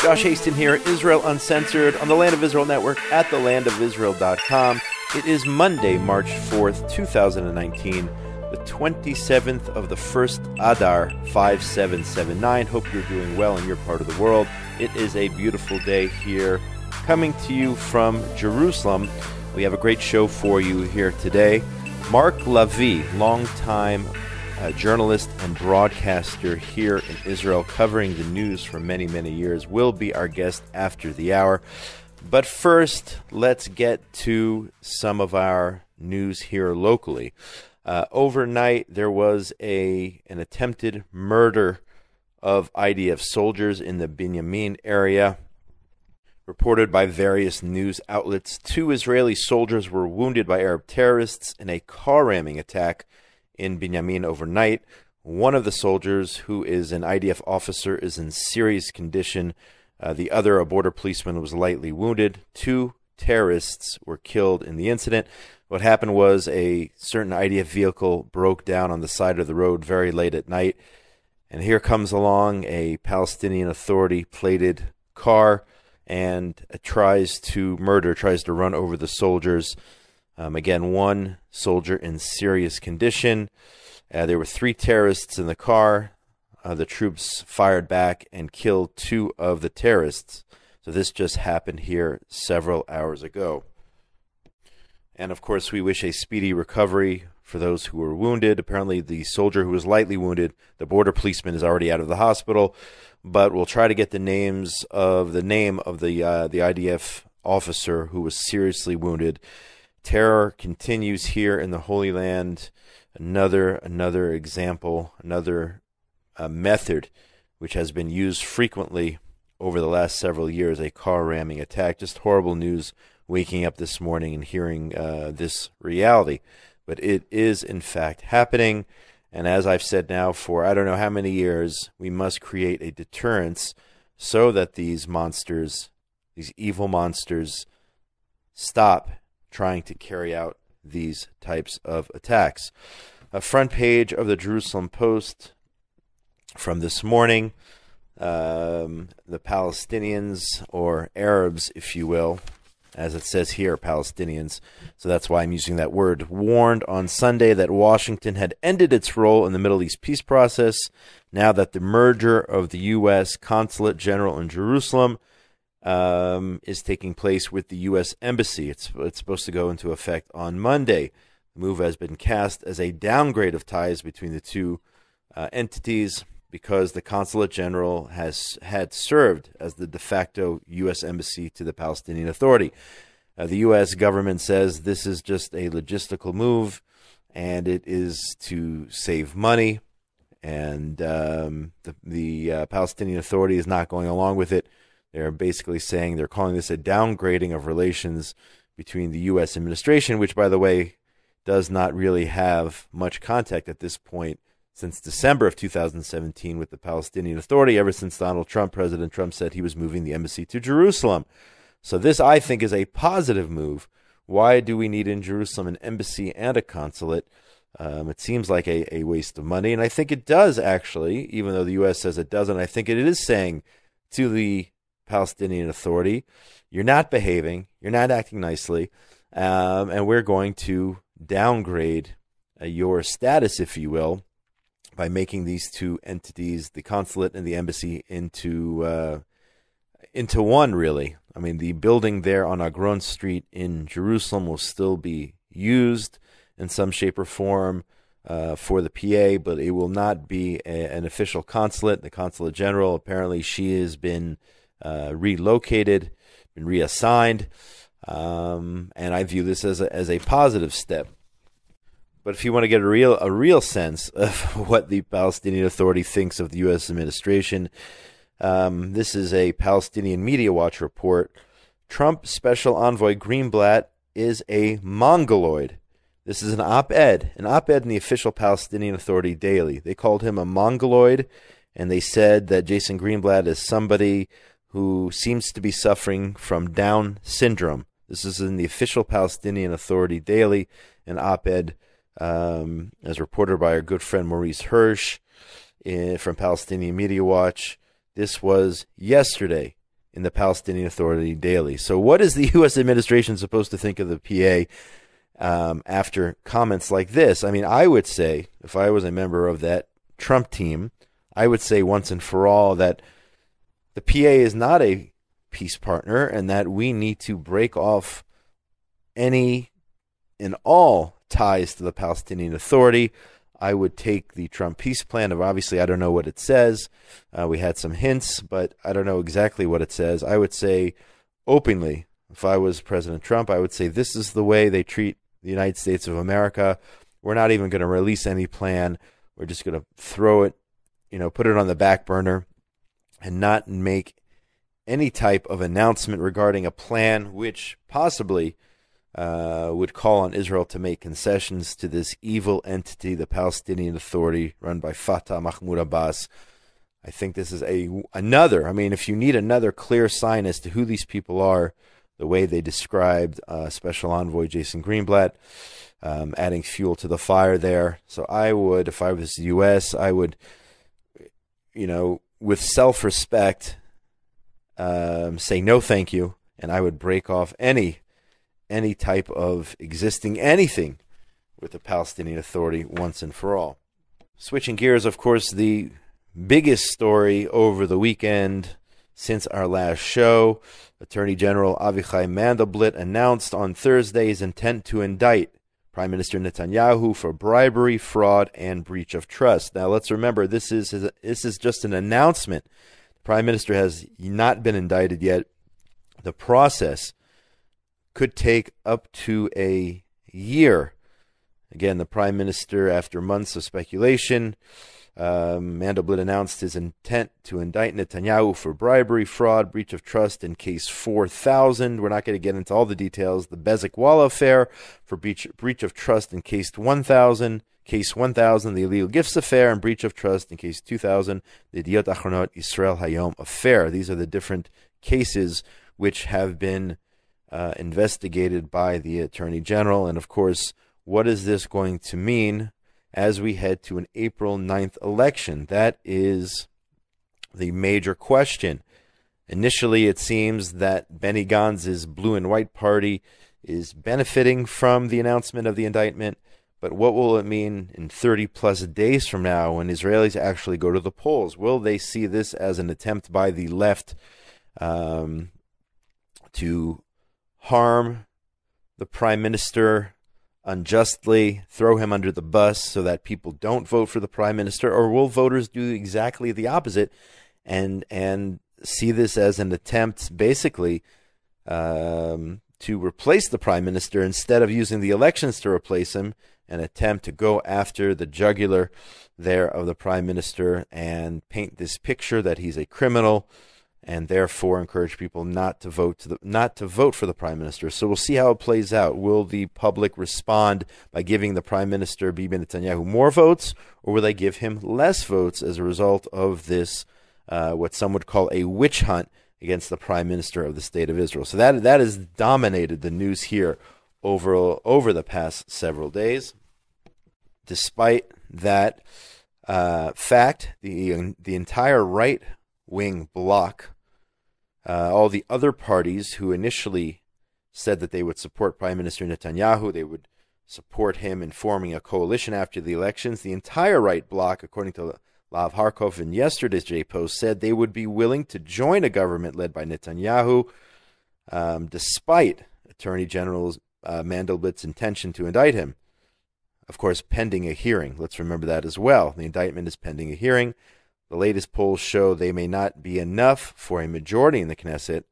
Josh Hasten here, Israel Uncensored, on the Land of Israel Network at thelandofisrael.com. It is Monday, March 4th, 2019, the 27th of the 1st Adar 5779. Hope you're doing well in your part of the world. It is a beautiful day here, coming to you from Jerusalem. We have a great show for you here today. Mark Lavie, longtime journalist and broadcaster here in Israel, covering the news for many, many years, will be our guest after the hour. But first, let's get to some of our news here locally. Overnight, there was an attempted murder of IDF soldiers in the Binyamin area. Reported by various news outlets, 2 Israeli soldiers were wounded by Arab terrorists in a car ramming attack in Binyamin overnight. One of the soldiers, who is an IDF officer, is in serious condition. The other, a border policeman, was lightly wounded. 2 terrorists were killed in the incident. What happened was a certain IDF vehicle broke down on the side of the road very late at night, and here comes along a Palestinian Authority plated car and tries to run over the soldiers. Again, 1 soldier in serious condition. There were 3 terrorists in the car. The troops fired back and killed 2 of the terrorists. So this just happened here several hours ago. And of course, we wish a speedy recovery for those who were wounded. Apparently, the soldier who was lightly wounded, the border policeman, is already out of the hospital. But we'll try to get the name of the IDF officer who was seriously wounded. Terror continues here in the Holy Land. Another example, another method which has been used frequently over the last several years, a car ramming attack. Just horrible news waking up this morning and hearing this reality. But it is, in fact, happening. And as I've said now for I don't know how many years, we must create a deterrence so that these monsters, these evil monsters, stop trying to carry out these types of attacks. A front page of the Jerusalem Post from this morning. The Palestinians, or Arabs, if you will, as it says here, Palestinians, so that's why I'm using that word, warned on Sunday that Washington had ended its role in the Middle East peace process now that the merger of the U.S. Consulate General in Jerusalem is taking place with the U.S. Embassy. It's supposed to go into effect on Monday. The move has been cast as a downgrade of ties between the 2 entities because the Consulate General had served as the de facto U.S. Embassy to the Palestinian Authority. The U.S. government says this is just a logistical move, and it is to save money, and the Palestinian Authority is not going along with it. They're basically saying they're calling this a downgrading of relations between the U.S. administration, which, by the way, does not really have much contact at this point since December of 2017 with the Palestinian Authority, ever since President Trump said he was moving the embassy to Jerusalem. So this, I think, is a positive move. Why do we need in Jerusalem an embassy and a consulate? It seems like a waste of money, and I think it does, actually, even though the U.S. says it doesn't. I think it is saying to the Palestinian Authority, you're not behaving, you're not acting nicely, and we're going to downgrade your status, if you will, by making these 2 entities, the consulate and the embassy, into one, really. I mean, the building there on Agron Street in Jerusalem will still be used in some shape or form for the PA, but it will not be an official consulate. The Consulate General, apparently she has been relocated, been reassigned, and I view this as a positive step. But if you want to get a real sense of what the Palestinian Authority thinks of the U.S. administration, this is a Palestinian Media Watch report. Trump Special Envoy Greenblatt is a Mongoloid. This is an op-ed in the official Palestinian Authority Daily. They called him a Mongoloid, and they said that Jason Greenblatt is somebody who seems to be suffering from Down syndrome. This is in the official Palestinian Authority Daily, an op-ed as reported by our good friend Maurice Hirsch from Palestinian Media Watch. This was yesterday. in the Palestinian Authority daily. So what is the U.S. administration supposed to think of the PA after comments like this? I mean, I would say, if I was a member of that Trump team, I would say once and for all that the PA is not a peace partner and that we need to break off any and all ties to the Palestinian Authority. I would take the Trump peace plan of, obviously, I don't know what it says. We had some hints, but I don't know exactly what it says. I would say openly, if I was President Trump, I would say this is the way they treat the United States of America. We're not even going to release any plan. We're just going to throw it, put it on the back burner and not make any type of announcement regarding a plan which possibly would call on Israel to make concessions to this evil entity, the Palestinian Authority, run by Fatah Mahmoud Abbas. I think this is another, if you need another clear sign as to who these people are, the way they described Special Envoy Jason Greenblatt, adding fuel to the fire there. So I would, if I was the U.S., I would, with self-respect, say no thank you, and I would break off any type of existing anything with the Palestinian Authority once and for all. Switching gears, of course, the biggest story over the weekend since our last show, Attorney General Avichai Mandelblit announced on Thursday his intent to indict Prime Minister Netanyahu for bribery, fraud, and breach of trust. Now, let's remember, this is just an announcement. The Prime Minister has not been indicted yet. The process could take up to a year. Again, the Prime Minister, after months of speculation, Mandelblit announced his intent to indict Netanyahu for bribery, fraud, breach of trust in case 4000. We're not going to get into all the details. The Bezek Walla affair for breach of trust in case 1000. Case 1000, the illegal gifts affair, and breach of trust in case 2000, the Yediot Achronot Israel Hayom affair. These are the different cases which have been investigated by the Attorney General. And of course, what is this going to mean as we head to an April 9th election? That is the major question. Initially, it seems that Benny Gantz's blue and white party is benefiting from the announcement of the indictment. But what will it mean in 30-plus days from now when Israelis actually go to the polls? Will they see this as an attempt by the left to harm the Prime Minister unjustly, throw him under the bus so that people don't vote for the Prime Minister? Or will voters do exactly the opposite and see this as an attempt, basically, to replace the Prime Minister instead of using the elections to replace him, an attempt to go after the jugular there of the Prime Minister and paint this picture that he's a criminal, and therefore encourage people not to vote for the Prime Minister. So we'll see how it plays out. Will the public respond by giving the Prime Minister Bibi Netanyahu more votes, or will they give him less votes as a result of this, what some would call a witch hunt against the Prime Minister of the State of Israel? So that has dominated the news here over the past several days. Despite that fact, the entire right-wing bloc, all the other parties who initially said that they would support Prime Minister Netanyahu, they would support him in forming a coalition after the elections, the entire right bloc, according to Lav Harkov in yesterday's J-Post, said they would be willing to join a government led by Netanyahu, despite Attorney General Mandelblit's intention to indict him. Of course, pending a hearing. Let's remember that as well. The indictment is pending a hearing. The latest polls show they may not be enough for a majority in the Knesset.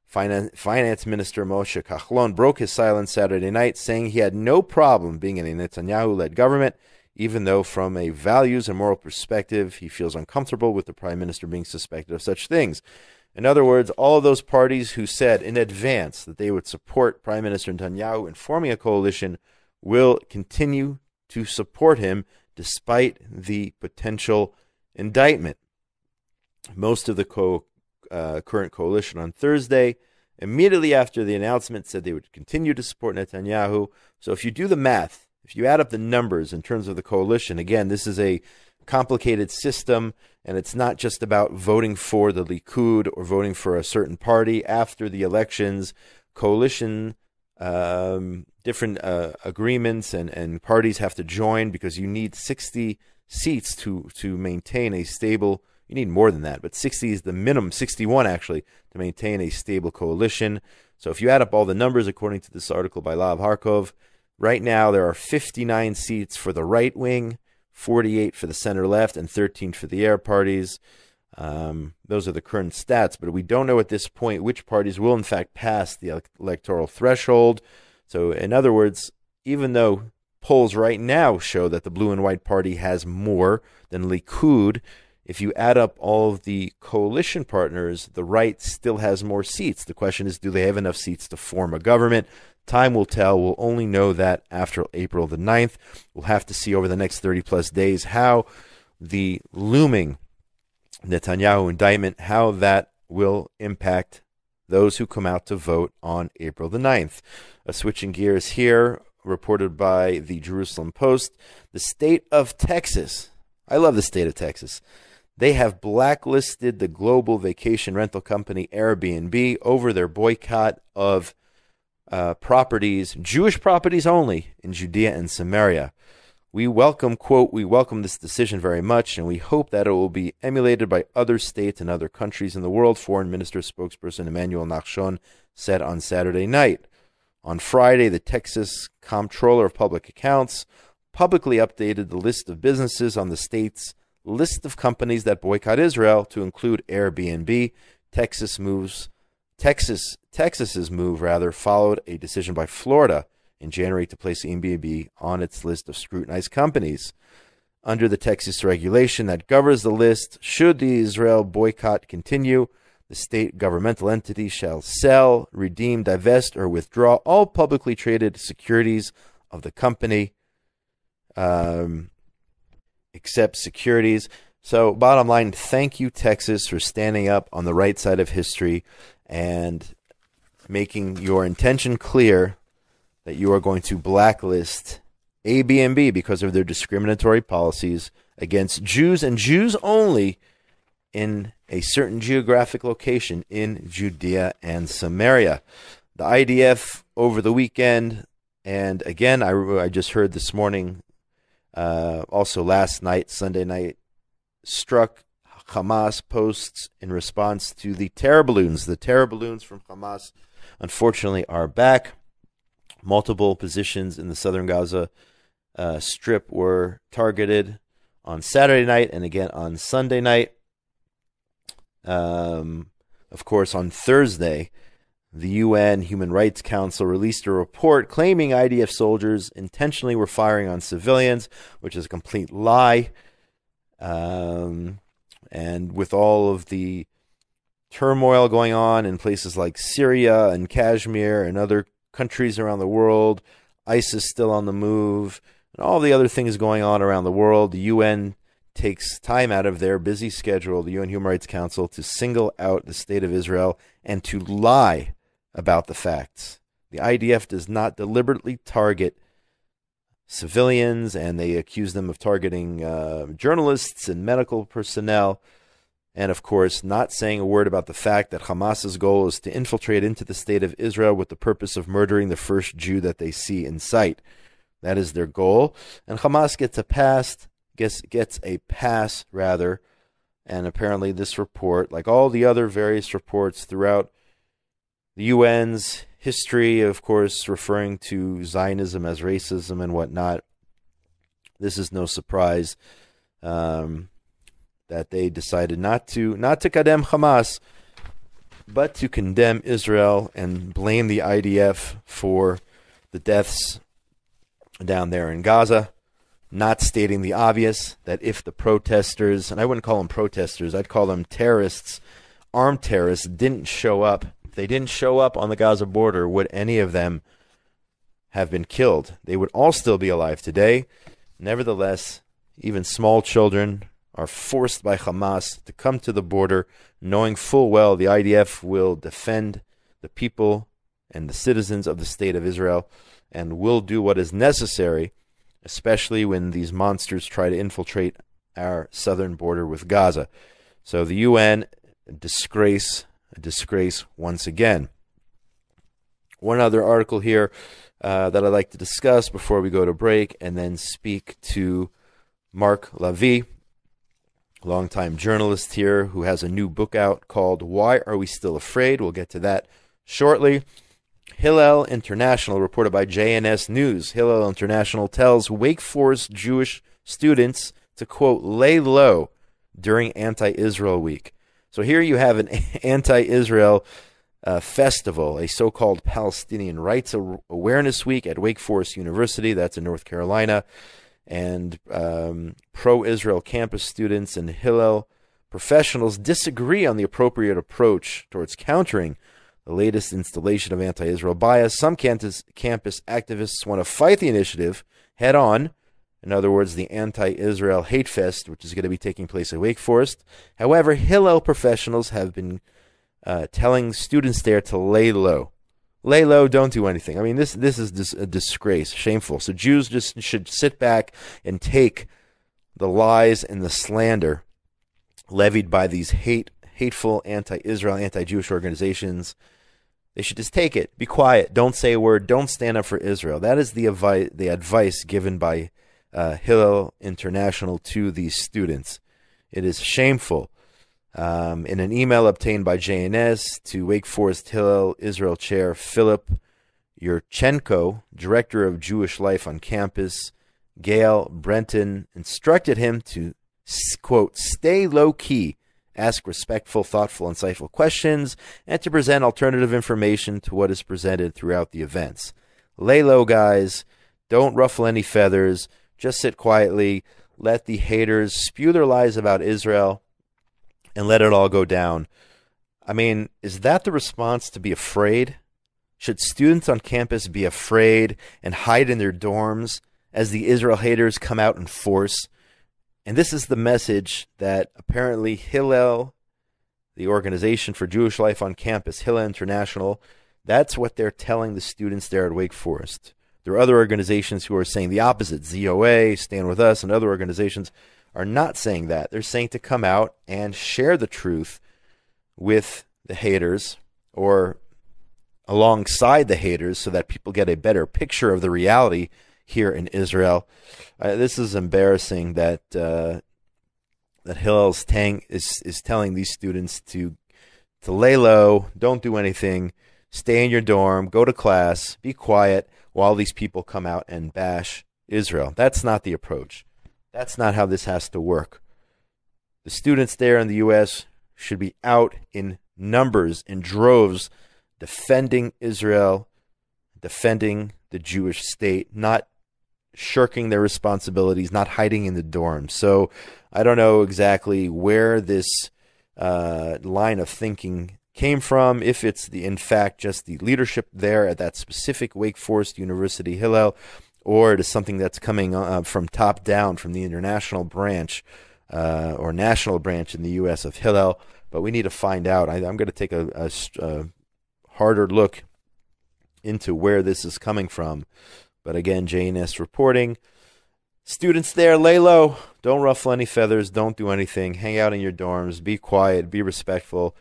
Finance Minister Moshe Kahlon broke his silence Saturday night, saying he had no problem being in a Netanyahu-led government, even though from a values and moral perspective, he feels uncomfortable with the Prime Minister being suspected of such things. In other words, all of those parties who said in advance that they would support Prime Minister Netanyahu in forming a coalition will continue to support him despite the potential indictment. Most of the current coalition on Thursday, immediately after the announcement, said they would continue to support Netanyahu. So if you do the math, if you add up the numbers in terms of the coalition, again, this is a complicated system, and it's not just about voting for the Likud or voting for a certain party. After the elections, coalition, different agreements and parties have to join, because you need 60 seats to maintain a stable. You need more than that, but 60 is the minimum, 61 actually, to maintain a stable coalition. So if you add up all the numbers, according to this article by Lav Harkov, right now there are 59 seats for the right wing, 48 for the center-left, and 13 for the air parties. Those are the current stats, but we don't know at this point which parties will in fact pass the electoral threshold. So in other words, even though polls right now show that the Blue and White Party has more than Likud, if you add up all of the coalition partners, the right still has more seats. The question is, do they have enough seats to form a government? Time will tell. We'll only know that after April the 9th. We'll have to see over the next 30-plus days how the looming Netanyahu indictment, how that will impact those who come out to vote on April the 9th. Switching gears here, reported by the Jerusalem Post, the state of Texas. I love the state of Texas. They have blacklisted the global vacation rental company Airbnb over their boycott of properties, Jewish properties only, in Judea and Samaria. We welcome, quote, we welcome this decision very much, and we hope that it will be emulated by other states and other countries in the world, Foreign Minister spokesperson Emmanuel Nachshon said on Saturday night. On Friday, the Texas Comptroller of Public Accounts publicly updated the list of businesses on the state's list of companies that boycott Israel to include Airbnb. Texas's move followed a decision by Florida in January to place Airbnb on its list of scrutinized companies. Under the Texas regulation that governs the list, should the Israel boycott continue, the state governmental entity shall sell, redeem, divest, or withdraw all publicly traded securities of the company, except securities. So bottom line, thank you, Texas, for standing up on the right side of history and making your intention clear that you are going to blacklist Airbnb because of their discriminatory policies against Jews and Jews only in a certain geographic location in Judea and Samaria. The IDF over the weekend, and again, I just heard this morning, also last night, Sunday night, struck Hamas posts in response to the terror balloons. The terror balloons from Hamas, unfortunately, are back. Multiple positions in the southern Gaza Strip were targeted on Saturday night and again on Sunday night. Of course, on Thursday, the UN Human Rights Council released a report claiming IDF soldiers intentionally were firing on civilians, which is a complete lie. And with all of the turmoil going on in places like Syria and Kashmir and other countries around the world, ISIS still on the move, and all the other things going on around the world, the UN takes time out of their busy schedule, the UN Human Rights Council, to single out the state of Israel and to lie about the facts. The IDF does not deliberately target civilians, and they accuse them of targeting journalists and medical personnel, and of course not saying a word about the fact that Hamas's goal is to infiltrate into the state of Israel with the purpose of murdering the first Jew that they see in sight. That is their goal, and Hamas gets a pass, and apparently this report, like all the other various reports throughout the UN's history, of course, referring to Zionism as racism and whatnot, this is no surprise that they decided not to condemn Hamas, but to condemn Israel and blame the IDF for the deaths down there in Gaza, not stating the obvious, that if the protesters, and I wouldn't call them protesters, I'd call them terrorists, armed terrorists, didn't show up, if they didn't show up on the Gaza border, would any of them have been killed? They would all still be alive today. Nevertheless, even small children are forced by Hamas to come to the border, knowing full well the IDF will defend the people and the citizens of the state of Israel and will do what is necessary, especially when these monsters try to infiltrate our southern border with Gaza. So the UN, a disgrace once again. One other article here that I'd like to discuss before we go to break, and then speak to Mark Lavie, longtime journalist here, who has a new book out called Why Are We Still Afraid? We'll get to that shortly. Hillel International, reported by JNS News. Hillel International tells Wake Forest Jewish students to, quote, lay low during anti-Israel week. So here you have an anti-Israel festival, a so-called Palestinian Rights Awareness Week at Wake Forest University, that's in North Carolina, and pro-Israel campus students and Hillel professionals disagree on the appropriate approach towards countering the latest installation of anti-Israel bias. Some campus activists want to fight the initiative head-on, in other words, the anti-Israel hate fest, which is going to be taking place at Wake Forest. However, Hillel professionals have been telling students there to lay low. Lay low, don't do anything. I mean, this is a disgrace, shameful. So Jews just should sit back and take the lies and the slander levied by these hateful anti-Israel, anti-Jewish organizations. They should just take it. Be quiet. Don't say a word. Don't stand up for Israel. That is the advice given by Hillel International to these students. It is shameful. In an email obtained by JNS to Wake Forest Hillel Israel Chair Philip Yurchenko, Director of Jewish Life on campus, Gail Brenton, instructed him to, quote, stay low-key, ask respectful, thoughtful, insightful questions, and to present alternative information to what is presented throughout the events. Lay low, guys. Don't ruffle any feathers. Just sit quietly. Let the haters spew their lies about Israel and let it all go down. I mean, is that the response, to be afraid? Should students on campus be afraid and hide in their dorms as the Israel haters come out in force? And this is the message that apparently Hillel, the Organization for Jewish Life on Campus, Hillel International, that's what they're telling the students there at Wake Forest. There are other organizations who are saying the opposite. ZOA, Stand With Us, and other organizations are not saying that. They're saying to come out and share the truth with the haters, or alongside the haters, so that people get a better picture of the reality here in Israel. This is embarrassing that Hillel is telling these students to lay low, don't do anything, stay in your dorm, go to class, be quiet, while these people come out and bash Israel. That's not the approach. That's not how this has to work. The students there in the U.S. should be out in numbers, in droves, defending Israel, defending the Jewish state, not shirking their responsibilities, not hiding in the dorms. So I don't know exactly where this line of thinking came from, if it's in fact just the leadership there at that specific Wake Forest University Hillel, or it is something that's coming from top down from the international branch or national branch in the U.S. of Hillel. But we need to find out. I'm going to take a harder look into where this is coming from. But again, JNS reporting, students there, lay low, don't ruffle any feathers, don't do anything, hang out in your dorms, be quiet, be respectful,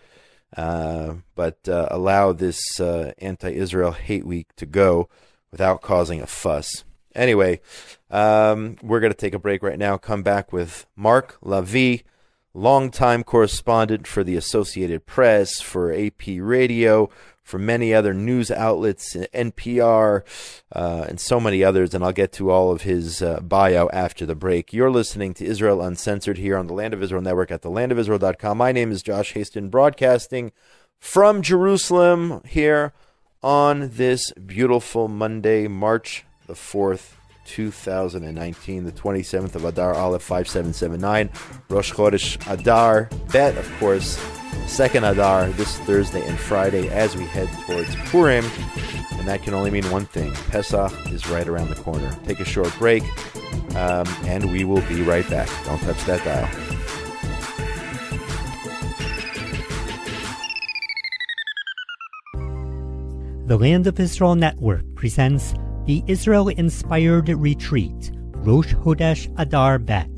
but allow this anti-Israel hate week to go without causing a fuss. Anyway, we're going to take a break right now, come back with Mark Lavie, longtime correspondent for the Associated Press, for AP Radio, for many other news outlets, NPR, and so many others, and I'll get to all of his bio after the break. You're listening to Israel Uncensored here on the Land of Israel Network at thelandofisrael.com. My name is Josh Hasten, broadcasting from Jerusalem here on this beautiful Monday, March the 4th, 2019, the 27th of Adar Aleph 5779, Rosh Chodesh Adar Bet, of course, second Adar, this Thursday and Friday as we head towards Purim, and that can only mean one thing: Pesach is right around the corner. Take a short break, and we will be right back. Don't touch that dial. The Land of Israel Network presents the Israel-inspired retreat, Rosh Chodesh Adar Bet,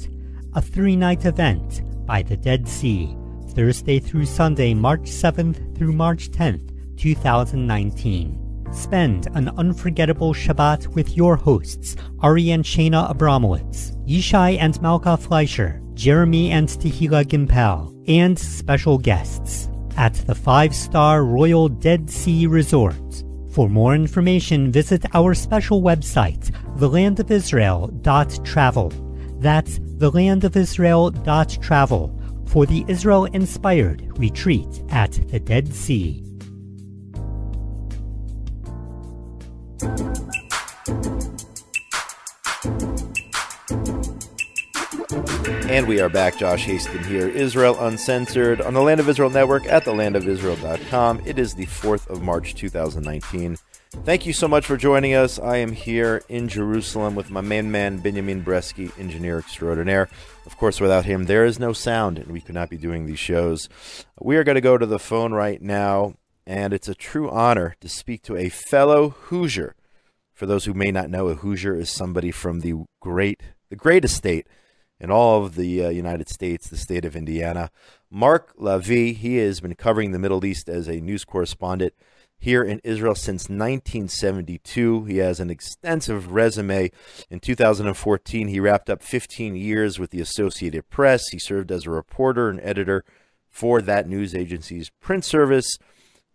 a 3-night event by the Dead Sea, Thursday through Sunday, March 7th through March 10th, 2019. Spend an unforgettable Shabbat with your hosts, Ari and Shana Abramowitz, Yishai and Malka Fleischer, Jeremy and Tehila Gimpel, and special guests at the 5-star Royal Dead Sea Resort. For more information, visit our special website, thelandofisrael.travel. That's thelandofisrael.travel for the Israel-inspired retreat at the Dead Sea. And we are back. Josh Hasten here. Israel Uncensored on the Land of Israel Network at thelandofisrael.com. It is the 4th of March, 2019. Thank you so much for joining us. I am here in Jerusalem with my main man, Benjamin Bresky, engineer extraordinaire. Of course, without him, there is no sound, and we could not be doing these shows. We are going to go to the phone right now, and it's a true honor to speak to a fellow Hoosier. For those who may not know, a Hoosier is somebody from the greatest state in all of the United States, the state of Indiana. Mark Lavie, he has been covering the Middle East as a news correspondent here in Israel since 1972. He has an extensive resume. In 2014, he wrapped up 15 years with the Associated Press. He served as a reporter and editor for that news agency's print service,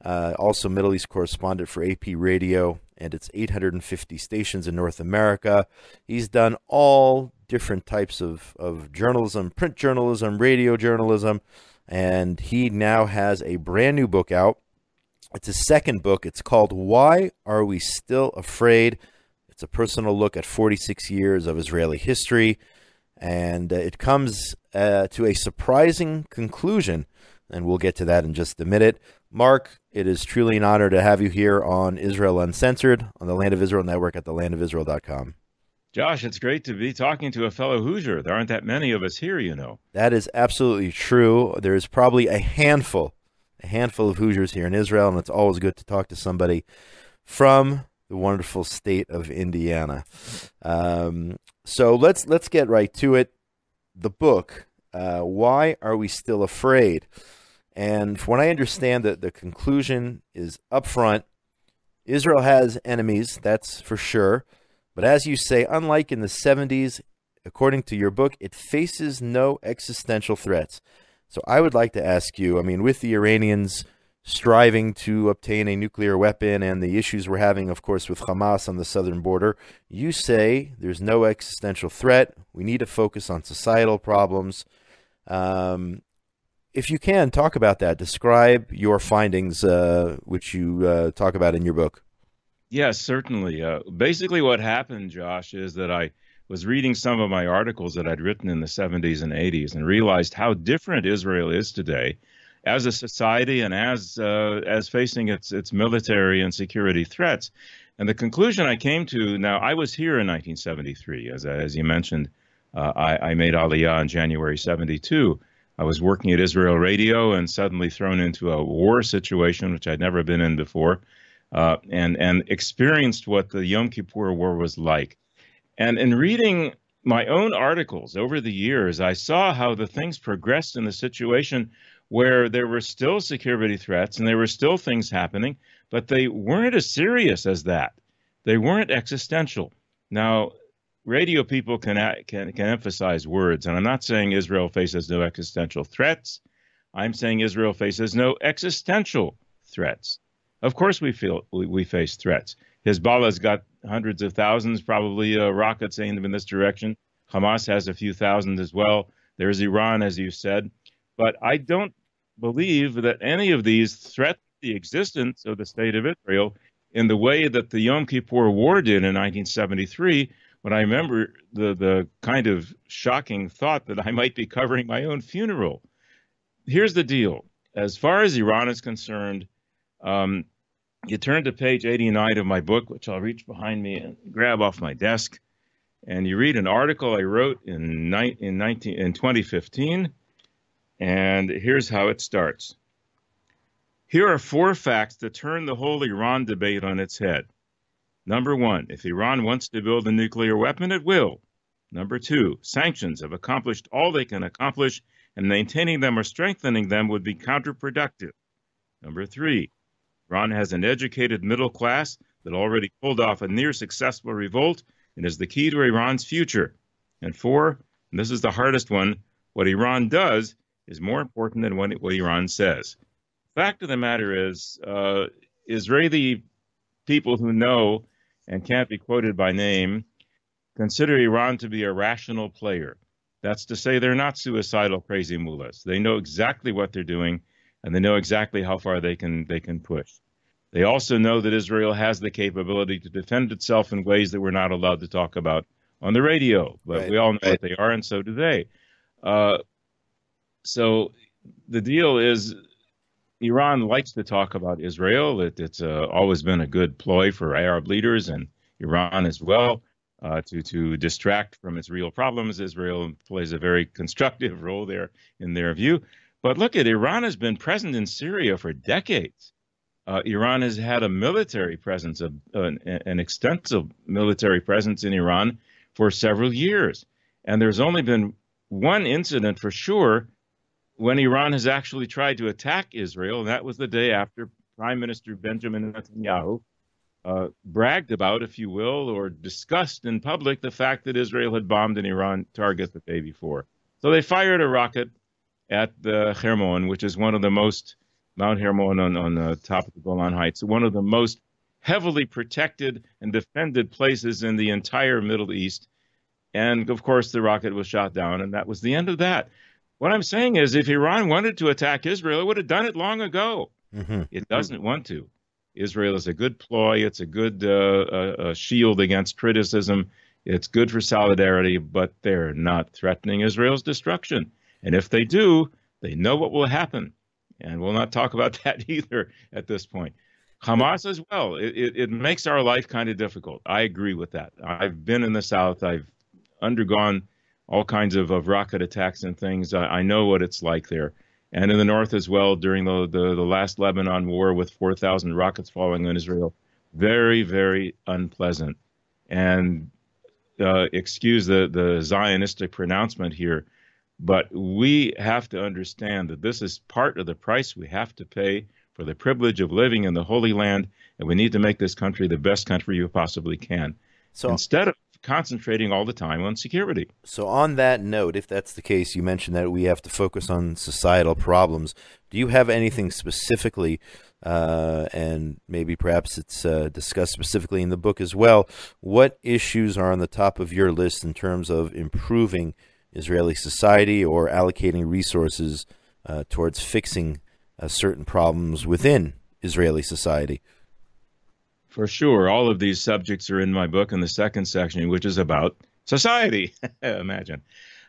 also Middle East correspondent for AP Radio and its 850 stations in North America. He's done all different types of journalism, print journalism, radio journalism, and he now has a brand new book out. It's his second book. It's called Why Are We Still Afraid? It's a personal look at 46 years of Israeli history, and it comes to a surprising conclusion, and we'll get to that in just a minute. Mark, it is truly an honor to have you here on Israel Uncensored on the Land of Israel Network at thelandofisrael.com. Josh, it's great to be talking to a fellow Hoosier. There aren't that many of us here, you know. That is absolutely true. There is probably a handful of Hoosiers here in Israel, and it's always good to talk to somebody from the wonderful state of Indiana. So let's get right to it. The book, Why Are We Still Afraid? And from what I understand, that the conclusion is upfront. Israel has enemies, that's for sure. But as you say, unlike in the 70s, according to your book, it faces no existential threats. So I would like to ask you, I mean, with the Iranians striving to obtain a nuclear weapon and the issues we're having, of course, with Hamas on the southern border, you say there's no existential threat. We need to focus on societal problems. If you can, talk about that. Describe your findings, which you talk about in your book. Yes, certainly. Basically what happened, Josh, is that I was reading some of my articles that I'd written in the 70s and 80s and realized how different Israel is today as a society and as facing its military and security threats. And the conclusion I came to, now I was here in 1973, as you mentioned, I made Aliyah in January 72. I was working at Israel Radio and suddenly thrown into a war situation, which I'd never been in before, and experienced what the Yom Kippur War was like. And in reading my own articles over the years, I saw how the things progressed in the situation where there were still security threats and there were still things happening, but they weren't as serious as that. They weren't existential. Now, radio people can emphasize words, and I'm not saying Israel faces no existential threats. I'm saying Israel faces no existential threats. Of course we face threats. Hezbollah's got hundreds of thousands, probably rockets aimed in this direction. Hamas has a few thousand as well. There's Iran, as you said. But I don't believe that any of these threaten the existence of the state of Israel in the way that the Yom Kippur War did in 1973, when I remember the kind of shocking thought that I might be covering my own funeral. Here's the deal. As far as Iran is concerned, you turn to page 89 of my book, which I'll reach behind me and grab off my desk, and you read an article I wrote in 2015, and here's how it starts. Here are 4 facts that turn the whole Iran debate on its head. Number 1, if Iran wants to build a nuclear weapon, it will. Number 2, sanctions have accomplished all they can accomplish, and maintaining them or strengthening them would be counterproductive. Number 3, Iran has an educated middle class that already pulled off a near successful revolt and is the key to Iran's future. And 4, and this is the hardest one, what Iran does is more important than what Iran says. The fact of the matter is, Israeli people who know and can't be quoted by name consider Iran to be a rational player. That's to say they're not suicidal crazy mullahs. They know exactly what they're doing, and they know exactly how far they can push. They also know that Israel has the capability to defend itself in ways that we're not allowed to talk about on the radio, but we all know what they are, and so do they. So the deal is, Iran likes to talk about Israel. It's always been a good ploy for Arab leaders and Iran as well, to distract from its real problems. Israel plays a very constructive role there in their view. But look at Iran has been present in Syria for decades. Iran has had a military presence, an extensive military presence in Iran for several years. And there's only been one incident for sure when Iran has actually tried to attack Israel, and that was the day after Prime Minister Benjamin Netanyahu bragged about, if you will, or discussed in public the fact that Israel had bombed an Iran target the day before. So they fired a rocket at the Hermon, which is one of the most, Mount Hermon on the top of the Golan Heights, one of the most heavily protected and defended places in the entire Middle East. And, of course, the rocket was shot down, and that was the end of that. What I'm saying is, if Iran wanted to attack Israel, it would have done it long ago. It doesn't want to. Israel is a good ploy. It's a good shield against criticism. It's good for solidarity, but they're not threatening Israel's destruction. And if they do, they know what will happen. And we'll not talk about that either at this point. Hamas as well. It makes our life kind of difficult. I agree with that. I've been in the South. I've undergone all kinds of rocket attacks and things. I know what it's like there. And in the north as well, during the last Lebanon war with 4,000 rockets falling on Israel. Very, very unpleasant. And excuse the Zionistic pronouncement here, but we have to understand that this is part of the price we have to pay for the privilege of living in the Holy Land, and we need to make this country the best country you possibly can. So instead of concentrating all the time on security. So on that note, if that's the case, you mentioned that we have to focus on societal problems. Do you have anything specifically, and maybe perhaps it's discussed specifically in the book as well, what issues are on the top of your list in terms of improving Israeli society or allocating resources towards fixing certain problems within Israeli society? For sure. All of these subjects are in my book in the second section, which is about society. Imagine.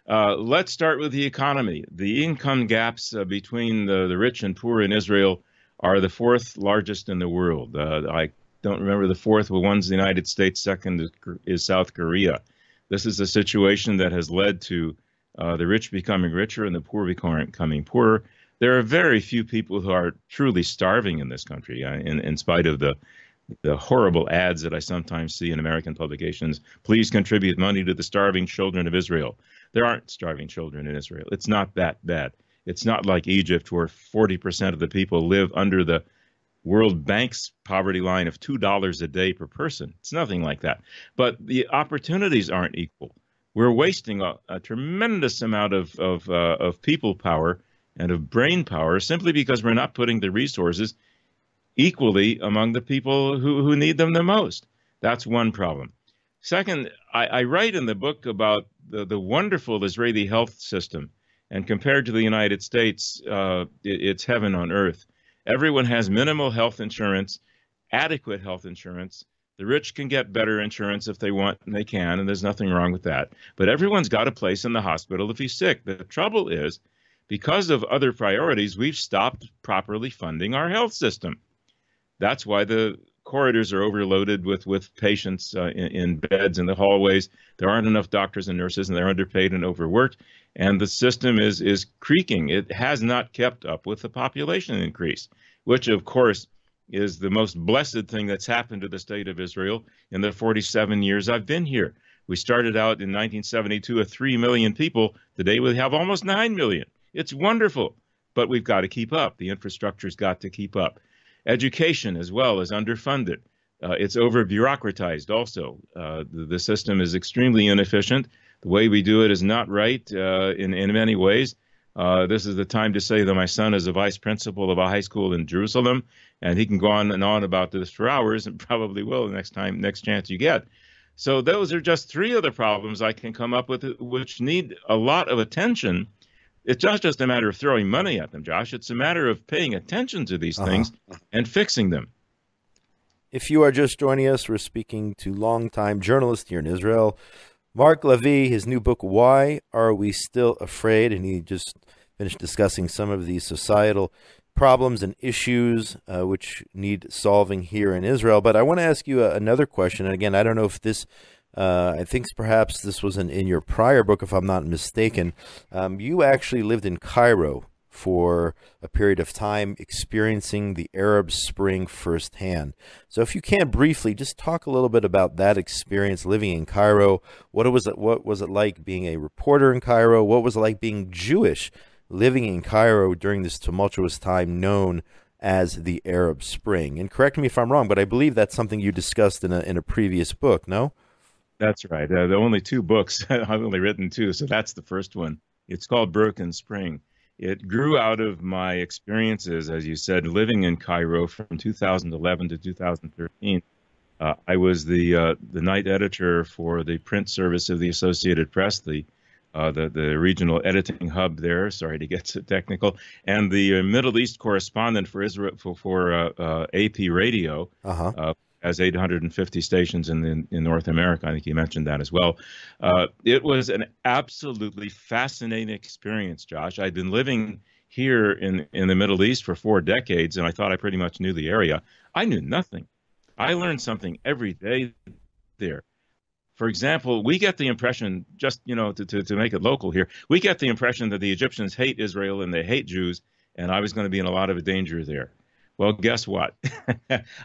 Let's start with the economy. The income gaps between the rich and poor in Israel are the fourth largest in the world. I don't remember the fourth, but one's the United States, second is South Korea. This is a situation that has led to the rich becoming richer and the poor becoming poorer. There are very few people who are truly starving in this country, in spite of the horrible ads that I sometimes see in American publications. Please contribute money to the starving children of Israel. There aren't starving children in Israel. It's not that bad. It's not like Egypt, where 40% of the people live under the World Bank's poverty line of $2 a day per person. It's nothing like that. But the opportunities aren't equal. We're wasting a tremendous amount of people power and of brain power simply because we're not putting the resources equally among the people who need them the most. That's one problem. Second, I write in the book about the wonderful Israeli health system. And compared to the United States, it's heaven on earth. Everyone has minimal health insurance, adequate health insurance. The rich can get better insurance if they want, and they can, and there's nothing wrong with that. But everyone's got a place in the hospital if he's sick. The trouble is, because of other priorities, we've stopped properly funding our health system. That's why the corridors are overloaded with patients in beds in the hallways. There aren't enough doctors and nurses, and they're underpaid and overworked. And the system is creaking. It has not kept up with the population increase, which, of course, is the most blessed thing that's happened to the state of Israel in the 47 years I've been here. We started out in 1972 with 3 million people. Today we have almost 9 million. It's wonderful, but we've got to keep up. The infrastructure's got to keep up. Education as well is underfunded. It's over-bureaucratized also. The system is extremely inefficient. The way we do it is not right in many ways. This is the time to say that my son is a vice principal of a high school in Jerusalem, and he can go on and on about this for hours, and probably will next chance you get. So those are just three of the problems I can come up with, which need a lot of attention. It's not just a matter of throwing money at them, Josh. It's a matter of paying attention to these things and fixing them. If you are just joining us, we're speaking to longtime journalist here in Israel, Mark Lavie. His new book, Why Are We Still Afraid? And he just finished discussing some of these societal problems and issues which need solving here in Israel. But I want to ask you another question. And again, I don't know if this, I think perhaps this was in your prior book, if I'm not mistaken. You actually lived in Cairo for a period of time, experiencing the Arab Spring firsthand. So if you can briefly just talk a little bit about that experience living in Cairo. What was it like being a reporter in Cairo? What was it like being Jewish living in Cairo during this tumultuous time known as the Arab Spring? And correct me if I'm wrong, but I believe that's something you discussed in a previous book, no? That's right. The only two books, I've only written two, so that's the first one. It's called Broken Spring. It grew out of my experiences, as you said, living in Cairo from 2011 to 2013. I was the night editor for the print service of the Associated Press, the regional editing hub there. Sorry to get so technical, and the Middle East correspondent for Israel for AP Radio. Has 850 stations in North America. I think you mentioned that as well. It was an absolutely fascinating experience, Josh. I'd been living here in the Middle East for 4 decades, and I thought I pretty much knew the area. I knew nothing. I learned something every day there. For example, we get the impression, just to make it local here, we get the impression that the Egyptians hate Israel and they hate Jews, and I was going to be in a lot of danger there. Well, guess what?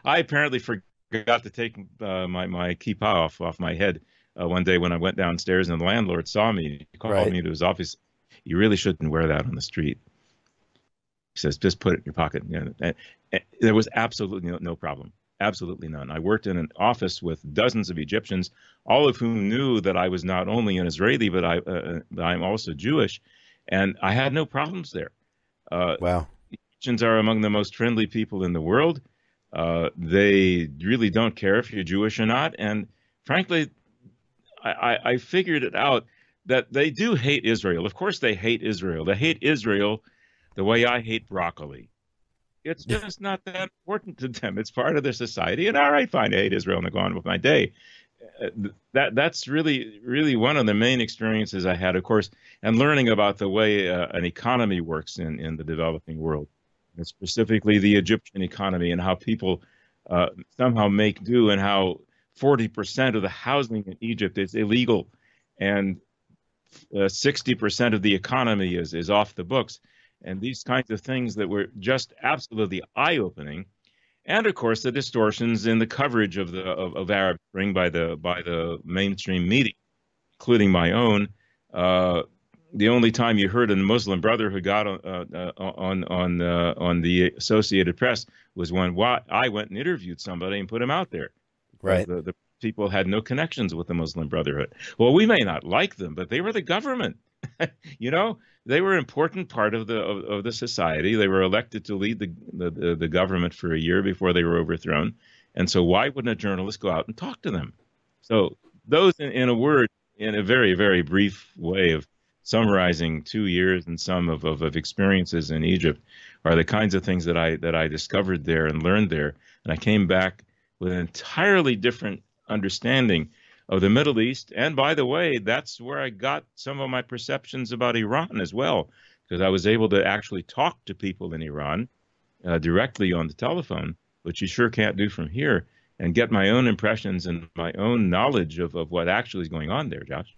I apparently forgot to take my kippah off my head one day when I went downstairs, and the landlord saw me. He called me to his office. You really shouldn't wear that on the street. He says, just put it in your pocket. And there was absolutely no problem. Absolutely none. I worked in an office with dozens of Egyptians, all of whom knew that I was not only an Israeli, but I'm also Jewish, and I had no problems there. Wow. Egyptians are among the most friendly people in the world. They really don't care if you're Jewish or not. And frankly, I figured it out that they do hate Israel. Of course they hate Israel. They hate Israel the way I hate broccoli. It's just not that important to them. It's part of their society. And all right, fine, I hate Israel and I go on with my day. That's really one of the main experiences I had, of course, and learning about the way an economy works in the developing world. And specifically the Egyptian economy and how people somehow make do, and how 40% of the housing in Egypt is illegal, and 60% of the economy is off the books, and these kinds of things that were just absolutely eye-opening. And of course, the distortions in the coverage of Arab Spring by the mainstream media, including my own. The only time you heard a Muslim Brotherhood got on the Associated Press was when I went and interviewed somebody and put him out there. Right. The people had no connections with the Muslim Brotherhood. Well, we may not like them, but they were the government. They were an important part of the society. They were elected to lead the government for a year before they were overthrown. And so why wouldn't a journalist go out and talk to them? So those, in a word, in a very, very brief way of summarizing 2 years and some of experiences in Egypt, are the kinds of things that I discovered there and learned there. And I came back with an entirely different understanding of the Middle East. And by the way, that's where I got some of my perceptions about Iran as well, because I was able to actually talk to people in Iran directly on the telephone, which you sure can't do from here, and get my own impressions and my own knowledge of what actually is going on there, Josh.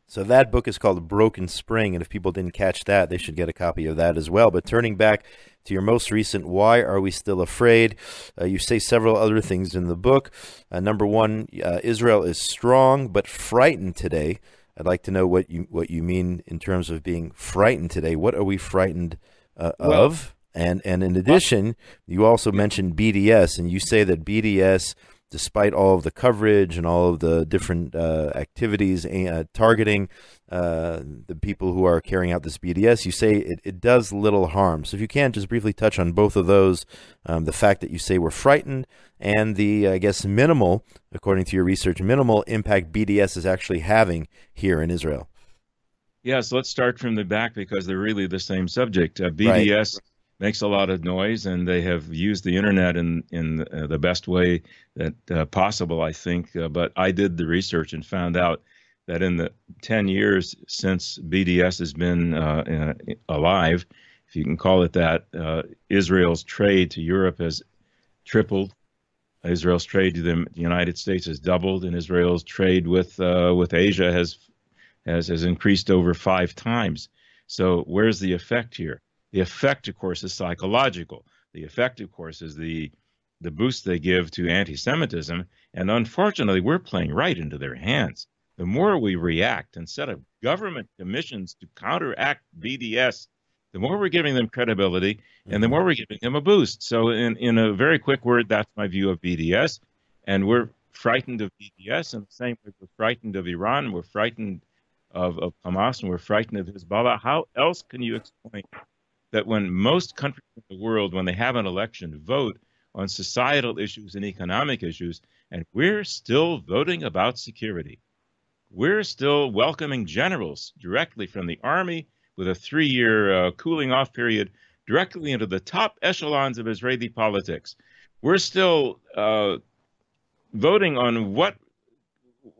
So that book is called Broken Spring, and if people didn't catch that, they should get a copy of that as well. But turning back to your most recent, Why Are We Still Afraid? You say several other things in the book. Number one, Israel is strong but frightened today. I'd like to know what you mean in terms of being frightened today. What are we frightened of? And in addition, you also mentioned BDS, and you say that BDS, despite all of the coverage and all of the different activities targeting the people who are carrying out this BDS, you say it does little harm. So if you can, just briefly touch on both of those, the fact that you say we're frightened and the, I guess, minimal, according to your research, minimal impact BDS is actually having here in Israel. Yes, let's start from the back because they're really the same subject. BDS makes a lot of noise, and they have used the internet in the best way that possible, I think. But I did the research and found out that in the 10 years since BDS has been alive, if you can call it that, Israel's trade to Europe has tripled. Israel's trade to the United States has doubled, and Israel's trade with Asia has increased over 5 times. So where's the effect here? The effect, of course, is psychological. The effect, of course, is the boost they give to anti-Semitism. And unfortunately, we're playing right into their hands. The more we react and set up government commissions to counteract BDS, the more we're giving them credibility and the more we're giving them a boost. So in a very quick word, that's my view of BDS. And we're frightened of BDS in the same way we're frightened of Iran, we're frightened of Hamas, and we're frightened of Hezbollah. How else can you explain that when most countries in the world, when they have an election, vote on societal issues and economic issues, and we're still voting about security? We're still welcoming generals directly from the army with a 3-year cooling off period directly into the top echelons of Israeli politics. We're still voting on what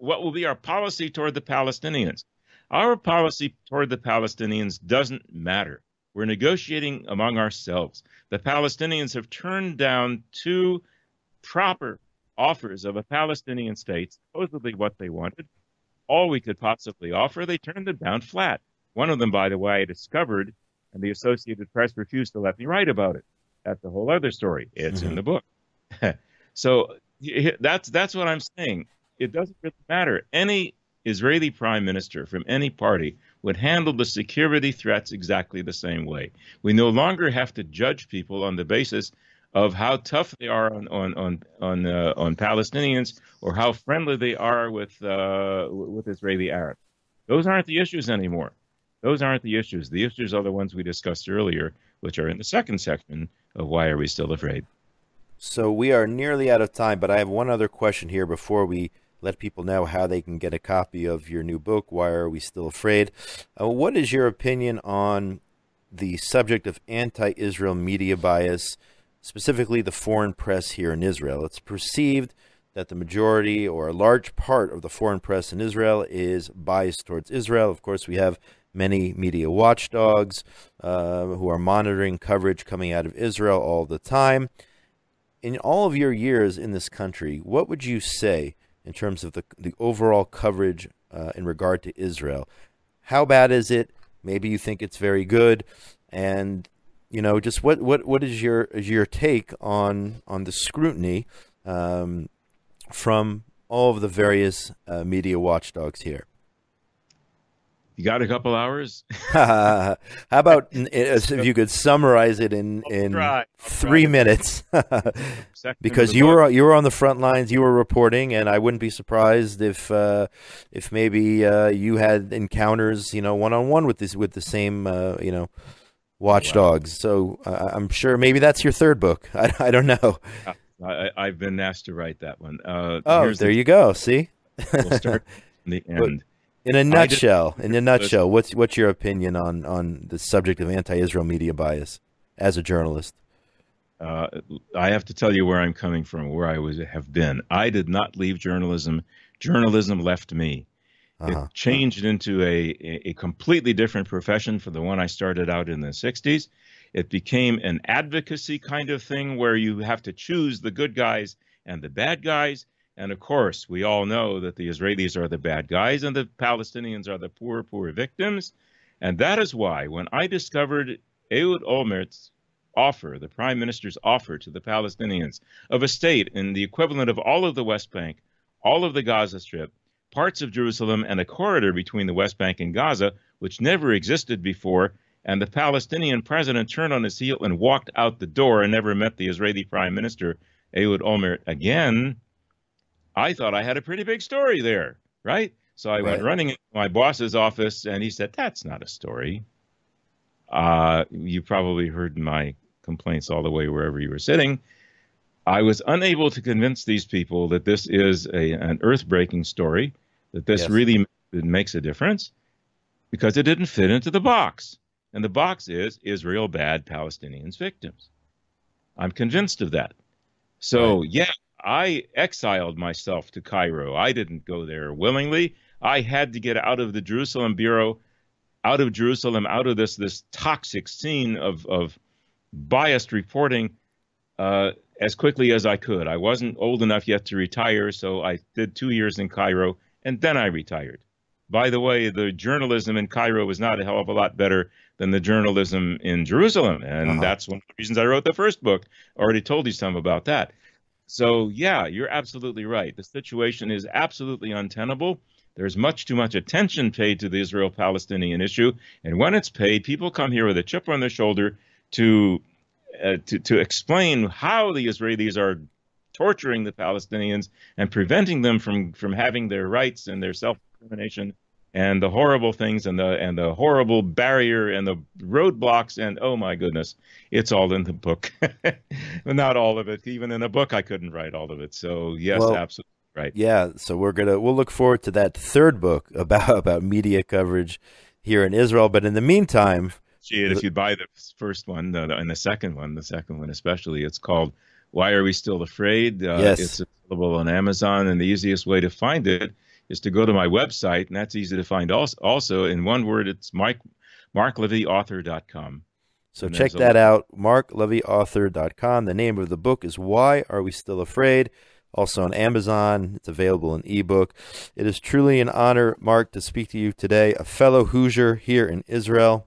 will be our policy toward the Palestinians. Our policy toward the Palestinians doesn't matter. We're negotiating among ourselves. The Palestinians have turned down 2 proper offers of a Palestinian state, supposedly what they wanted, all we could possibly offer. They turned it down flat. One of them, by the way, I discovered, and the Associated Press refused to let me write about it. That's a whole other story. It's in the book. So that's what I'm saying. It doesn't really matter. Any Israeli prime minister from any party would handle the security threats exactly the same way. We no longer have to judge people on the basis of how tough they are on Palestinians or how friendly they are with Israeli Arabs. Those aren't the issues anymore. Those aren't the issues. The issues are the ones we discussed earlier, which are in the second section of Why Are We Still Afraid? So we are nearly out of time, but I have one other question here before we let people know how they can get a copy of your new book, Why Are We Still Afraid? What is your opinion on the subject of anti-Israel media bias, specifically the foreign press here in Israel? It's perceived that the majority or a large part of the foreign press in Israel is biased towards Israel. Of course, we have many media watchdogs who are monitoring coverage coming out of Israel all the time. In all of your years in this country, what would you say in terms of the overall coverage in regard to Israel? How bad is it? Maybe you think it's very good. And, you know, just what is your take on the scrutiny from all of the various media watchdogs here? You got a couple hours? How about if you could summarize it in 3 minutes? Because you were on the front lines, you were reporting, and I wouldn't be surprised if maybe you had encounters, one-on-one with the same watchdogs. So I'm sure maybe that's your third book. I don't know. I've been asked to write that one. There you go. See, we'll start in the end. In a nutshell, what's your opinion on the subject of anti-Israel media bias as a journalist? I have to tell you where I'm coming from, where I have been. I did not leave journalism. Journalism left me. It changed into a completely different profession from the one I started out in the 60s. It became an advocacy kind of thing where you have to choose the good guys and the bad guys. And of course, we all know that the Israelis are the bad guys and the Palestinians are the poor, poor victims. And that is why when I discovered Ehud Olmert's offer, the prime minister's offer to the Palestinians of a state in the equivalent of all of the West Bank, all of the Gaza Strip, parts of Jerusalem, and a corridor between the West Bank and Gaza, which never existed before, and the Palestinian president turned on his heel and walked out the door and never met the Israeli prime minister, Ehud Olmert, again, I thought I had a pretty big story there, right? So I went running into my boss's office, and he said, "That's not a story. You probably heard my complaints all the way wherever you were sitting." I was unable to convince these people that this is an earth-breaking story, that this really makes a difference, because it didn't fit into the box. And the box is Israel bad, Palestinians victims. I'm convinced of that. So, I exiled myself to Cairo. I didn't go there willingly. I had to get out of the Jerusalem Bureau, out of Jerusalem, out of this toxic scene of biased reporting as quickly as I could. I wasn't old enough yet to retire, so I did 2 years in Cairo, and then I retired. By the way, the journalism in Cairo was not a hell of a lot better than the journalism in Jerusalem, and that's one of the reasons I wrote the first book. I already told you some about that. So, yeah, you're absolutely right. The situation is absolutely untenable. There's much too much attention paid to the Israel-Palestinian issue, and when it's paid, people come here with a chip on their shoulder to explain how the Israelis are torturing the Palestinians and preventing them from having their rights and their self-determination, and the horrible things and the horrible barrier and the roadblocks, and oh my goodness, it's all in the book. Not all of it. Even in a book, I couldn't write all of it. So yes, absolutely right. Yeah. So we'll look forward to that third book about media coverage here in Israel. But in the meantime, if you buy the first one and the second one especially, it's called "Why Are We Still Afraid?" It's available on Amazon, and the easiest way to find it is to go to my website, and that's easy to find also. In one word, it's marklavieauthor.com. So check that out, marklavieauthor.com. The name of the book is Why Are We Still Afraid? Also on Amazon. It's available in ebook. It is truly an honor, Mark, to speak to you today, a fellow Hoosier here in Israel.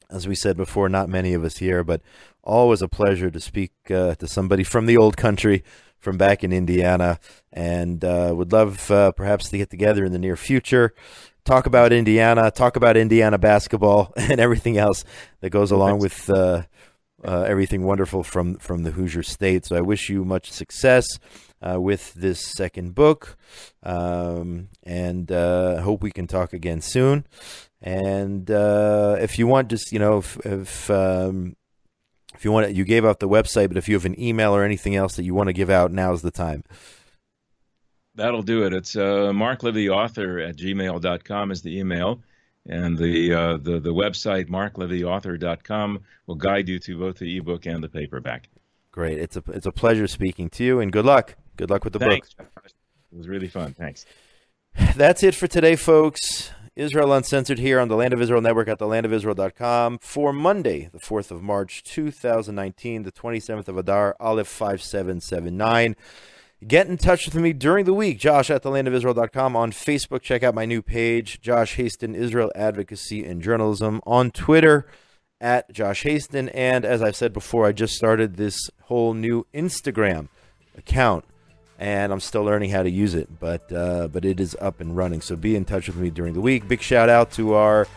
As we said before, not many of us here, but always a pleasure to speak to somebody from the old country, from back in Indiana, and would love perhaps to get together in the near future, talk about Indiana basketball, and everything else that goes along with everything wonderful from the Hoosier State. So I wish you much success with this second book, and hope we can talk again soon. And if you want, just, if you want, you gave out the website, but if you have an email or anything else that you want to give out, now's the time. That'll do it. It's marklavieauthor@gmail.com is the email, and the website marklavieauthor.com will guide you to both the ebook and the paperback. Great. It's a pleasure speaking to you, and good luck. Good luck with the book. It was really fun. Thanks. That's it for today, folks. Israel Uncensored here on the Land of Israel Network at thelandofisrael.com for Monday, the 4th of March, 2019, the 27th of Adar, Aleph 5779. Get in touch with me during the week, Josh at thelandofisrael.com. On Facebook, check out my new page, Josh Hasten, Israel Advocacy and Journalism. On Twitter, at Josh Hasten. And as I've said before, I just started this whole new Instagram account, and I'm still learning how to use it, but it is up and running. So be in touch with me during the week. Big shout out to our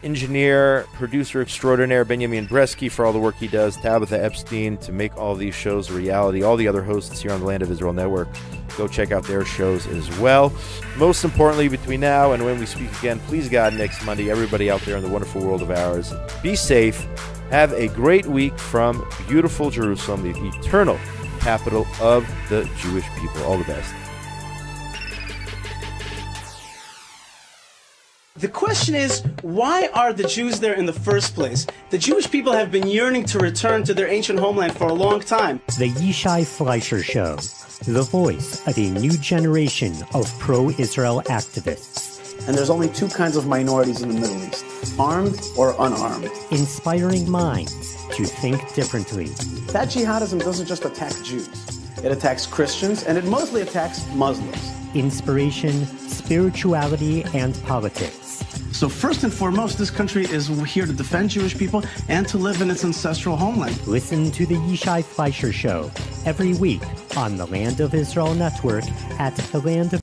engineer, producer extraordinaire, Benjamin Bresky, for all the work he does, Tabitha Epstein, to make all these shows a reality. All the other hosts here on the Land of Israel Network, go check out their shows as well. Most importantly, between now and when we speak again, please God, next Monday, everybody out there in the wonderful world of ours, be safe. Have a great week from beautiful Jerusalem, the eternal capital of the Jewish people. All the best. The question is, why are the Jews there in the first place? The Jewish people have been yearning to return to their ancient homeland for a long time. The Yishai Fleischer Show, the voice of a new generation of pro-Israel activists. And there's only two kinds of minorities in the Middle East, armed or unarmed. Inspiring minds to think differently. That jihadism doesn't just attack Jews. it attacks Christians, and it mostly attacks Muslims. Inspiration, spirituality, and politics. So first and foremost, this country is here to defend Jewish people and to live in its ancestral homeland. Listen to the Yishai Fleischer Show every week on the Land of Israel Network at the Land of